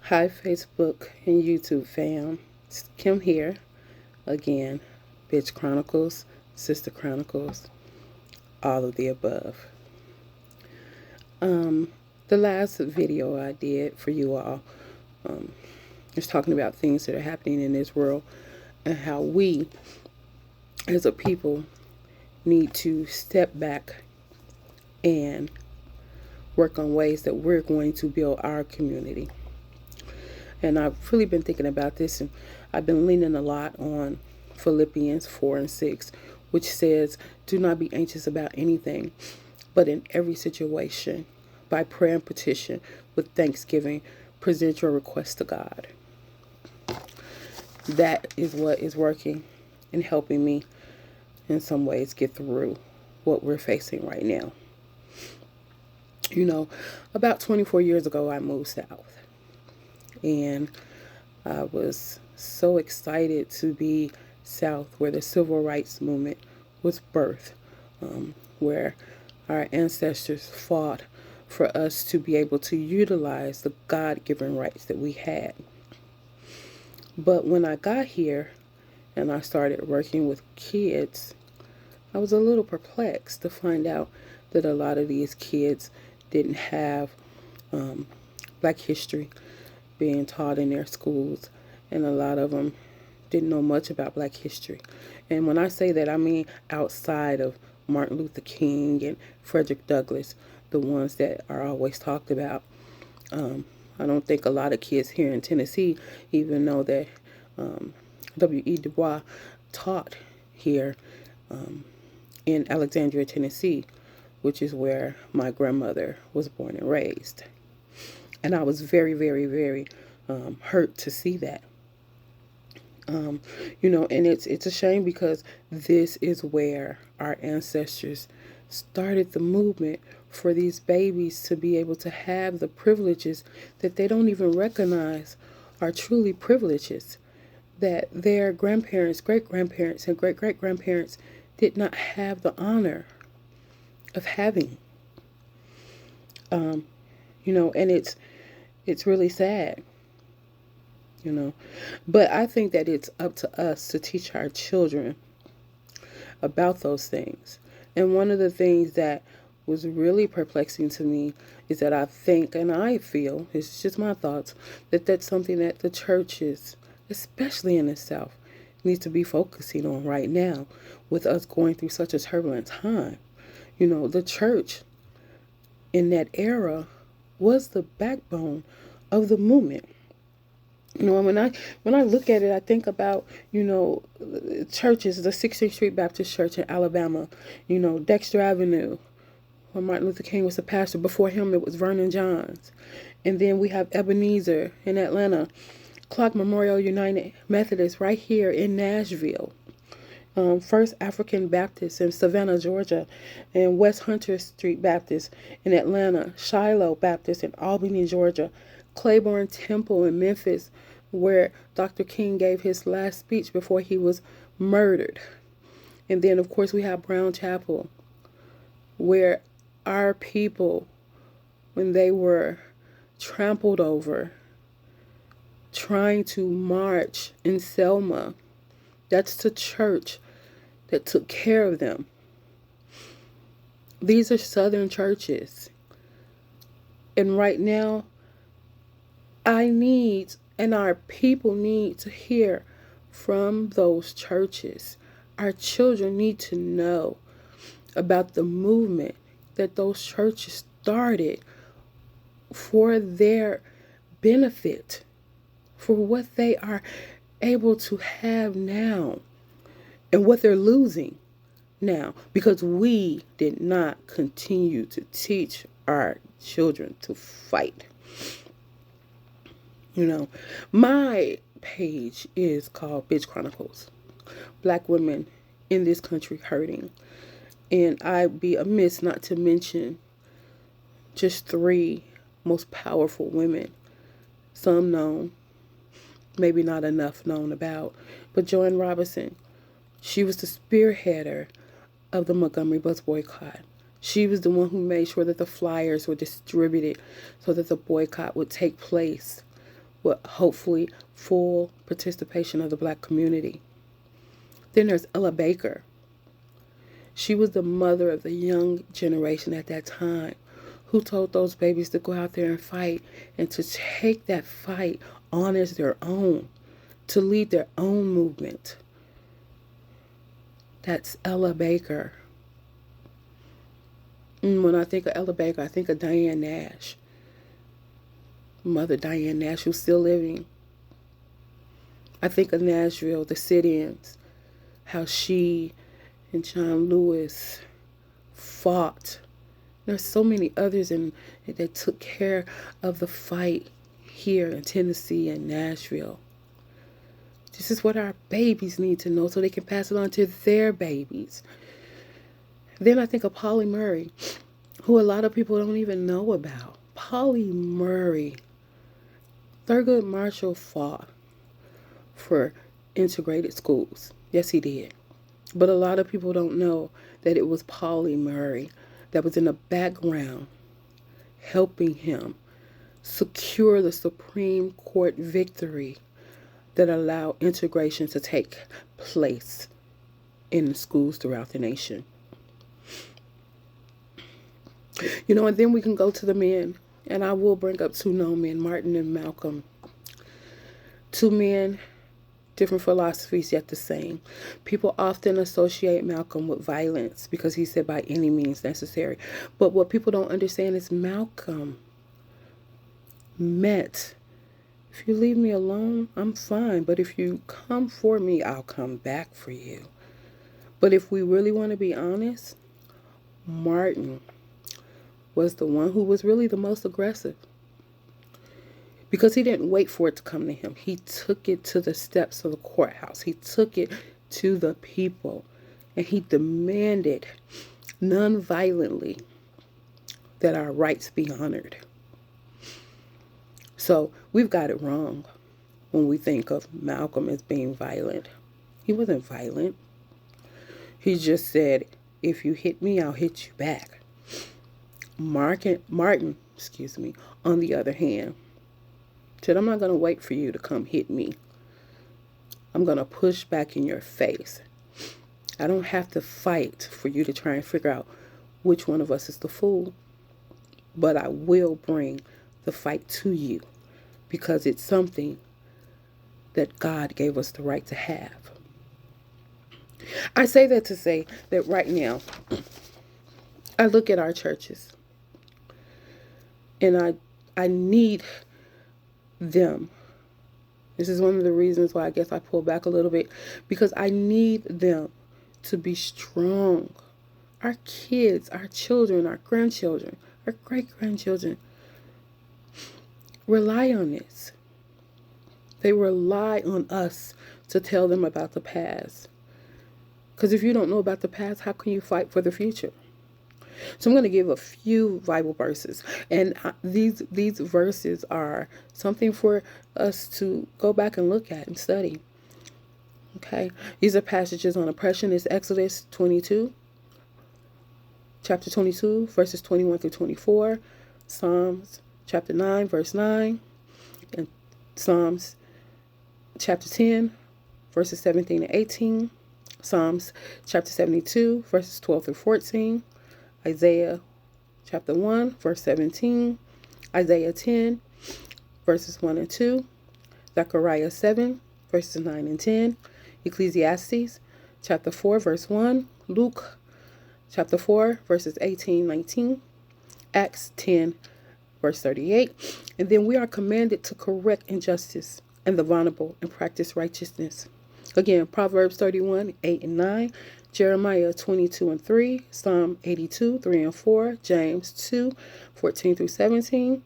Hi, Facebook and YouTube fam. It's Kim here again. Bitch Chronicles, Sister Chronicles, all of the above. The last video I did for you all is talking about things that are happening in this world and how we, as a people, need to step back and work on ways that we're going to build our community. And I've really been thinking about this, and I've been leaning a lot on Philippians 4 and 6, which says, "Do not be anxious about anything, but in every situation, by prayer and petition, with thanksgiving, present your requests to God." That is what is working and helping me in some ways get through what we're facing right now. You know, about 24 years ago, I moved south. And I was so excited to be south where the civil rights movement was birthed, where our ancestors fought for us to be able to utilize the God-given rights that we had. But when I got here and I started working with kids, I was a little perplexed to find out that a lot of these kids didn't have Black history being taught in their schools, and a lot of them didn't know much about Black history. And when I say that, I mean outside of Martin Luther King and Frederick Douglass, the ones that are always talked about. I don't think a lot of kids here in Tennessee even know that W.E. Du Bois taught here in Alexandria, Tennessee, which is where my grandmother was born and raised. And I was very, very, very hurt to see that. And it's a shame because this is where our ancestors started the movement for these babies to be able to have the privileges that they don't even recognize are truly privileges that their grandparents, great-grandparents, and great-great-grandparents did not have the honor of having. And it's really sad. But I think that it's up to us to teach our children about those things. And one of the things that was really perplexing to me is that I think and I feel, it's just my thoughts, that that's something that the churches, especially in the South, needs to be focusing on right now with us going through such a turbulent time. The church in that era was the backbone of the movement. When I look at it, I think about churches, the 16th Street Baptist Church in Alabama, Dexter Avenue, where Martin Luther King was the pastor. Before him, it was Vernon Johns, and then we have Ebenezer in Atlanta, Clark Memorial United Methodist right here in Nashville, First African Baptist in Savannah, Georgia, and West Hunter Street Baptist in Atlanta, Shiloh Baptist in Albany, Georgia, Claiborne Temple in Memphis, where Dr. King gave his last speech before he was murdered. And then, of course, we have Brown Chapel, where our people, when they were trampled over, trying to march in Selma, that's the church that took care of them. These are Southern churches. And right now, I need, and our people need to hear from those churches. Our children need to know about the movement that those churches started for their benefit, for what they are able to have now and what they're losing now, because we did not continue to teach our children to fight. My page is called Bitch Chronicles, Black Women in This Country Hurting. And I'd be amiss not to mention just three most powerful women, some known, maybe not enough known about. But Joanne Robinson, she was the spearheader of the Montgomery bus boycott. She was the one who made sure that the flyers were distributed so that the boycott would take place with hopefully full participation of the Black community. Then there's Ella Baker. She was the mother of the young generation at that time who told those babies to go out there and fight and to take that fight on as their own, to lead their own movement. That's Ella Baker. And when I think of Ella Baker, I think of Diane Nash. Mother Diane Nash, who's still living. I think of Nashville, the sit-ins, how she and John Lewis fought. There's so many others that took care of the fight here in Tennessee and Nashville. This is what our babies need to know so they can pass it on to their babies. Then I think of Pauli Murray, who a lot of people don't even know about. Pauli Murray. Thurgood Marshall fought for integrated schools. Yes, he did. But a lot of people don't know that it was Pauli Murray that was in the background helping him secure the Supreme Court victory that allowed integration to take place in the schools throughout the nation. And then we can go to the men, and I will bring up two known men, Martin and Malcolm. Two men, different philosophies, yet the same. People often associate Malcolm with violence because he said by any means necessary. But what people don't understand is Malcolm meant, if you leave me alone, I'm fine. But if you come for me, I'll come back for you. But if we really want to be honest, Martin was the one who was really the most aggressive. Because he didn't wait for it to come to him. He took it to the steps of the courthouse. He took it to the people. And he demanded non-violently that our rights be honored. So we've got it wrong when we think of Malcolm as being violent. He wasn't violent. He just said, if you hit me, I'll hit you back. Martin, on the other hand, said, I'm not going to wait for you to come hit me. I'm going to push back in your face. I don't have to fight for you to try and figure out which one of us is the fool. But I will bring the fight to you because it's something that God gave us the right to have. I say that to say that right now, I look at our churches and I need them. This is one of the reasons why I guess I pull back a little bit, because I need them to be strong. Our kids, our children, our grandchildren, our great-grandchildren rely on this. They rely on us to tell them about the past. Because if you don't know about the past, how can you fight for the future? So I'm going to give a few Bible verses. And these verses are something for us to go back and look at and study. Okay. These are passages on oppression. It's Exodus 22, chapter 22, verses 21 through 24. Psalms chapter 9, verse 9. And Psalms chapter 10, verses 17 and 18. Psalms chapter 72, verses 12 through 14. Isaiah chapter 1, verse 17, Isaiah 10, verses 1 and 2, Zechariah 7, verses 9 and 10, Ecclesiastes chapter 4, verse 1, Luke chapter 4, verses 18, 19, Acts 10, verse 38. And then we are commanded to correct injustice and the vulnerable and practice righteousness. Again, Proverbs 31, 8 and 9, Jeremiah 22 and 3, Psalm 82, 3 and 4, James 2, 14 through 17,